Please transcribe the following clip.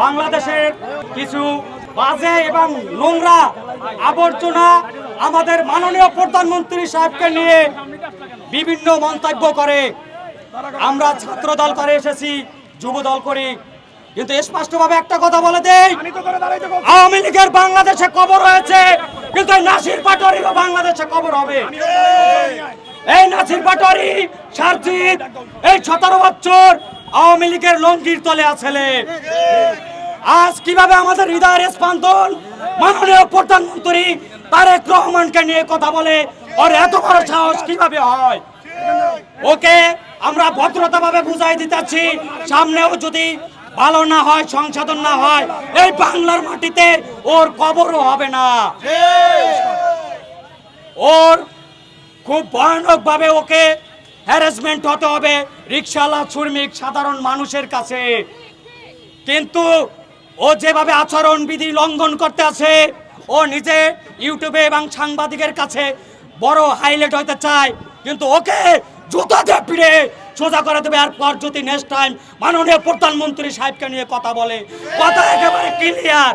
বাংলাদেশের কিছু বাজে এবং নোংরা আবর্জনা আমাদের মাননীয় প্রধানমন্ত্রী সাহেবকে নিয়ে বিভিন্ন মন্তব্য করে। আমরা ছাত্র দল করে এসেছি, যুব দল করি, কিন্তু স্পষ্টভাবে একটা কথা বলে দেই, আওয়ামী লীগের বাংলাদেশে কবর হয়েছে, কিন্তু নাসির পাটোয়ারিরও বাংলাদেশে কবর হবে। এই নাসির পাটোয়ারি, সারজিৎ, এই 17 বছর আওয়ামী লীগের লঙ্গির তলে আছে। আজ কিভাবে আমাদের হৃদয়ের স্পন্দন মাননীয় প্রধানমন্ত্রী তারেক রহমানকে নিয়ে কথা বলে, ওর এত বড় সাহস কিভাবে হয়? ওকে আমরা ভদ্রতাভাবে বুঝাই দিতেছি, সামনেও যদি ভালো না হয়, সংশোধন না হয়, এই বাংলার মাটিতে ওর কবরও হবে না। ওর খুব ভয়ানক ভাবে ওকে হ্যারাসমেন্ট হতে হবে রিকশাওয়ালা, শ্রমিক, সাধারণ মানুষের কাছে। কিন্তু ও যেভাবে আচরণ বিধি লঙ্ঘন করতে আছে, ও নিজে ইউটিউবে এবং সাংবাদিকের কাছে বড় হাইলাইট হইতে চায়, কিন্তু ওকে জুতা দিয়ে পিড়ে সোজা করে দেবে। আর পর যদি নেক্সট টাইম মাননীয় প্রধানমন্ত্রী সাহেবকে নিয়ে কথা বলে, কথা একেবারে ক্লিয়ার।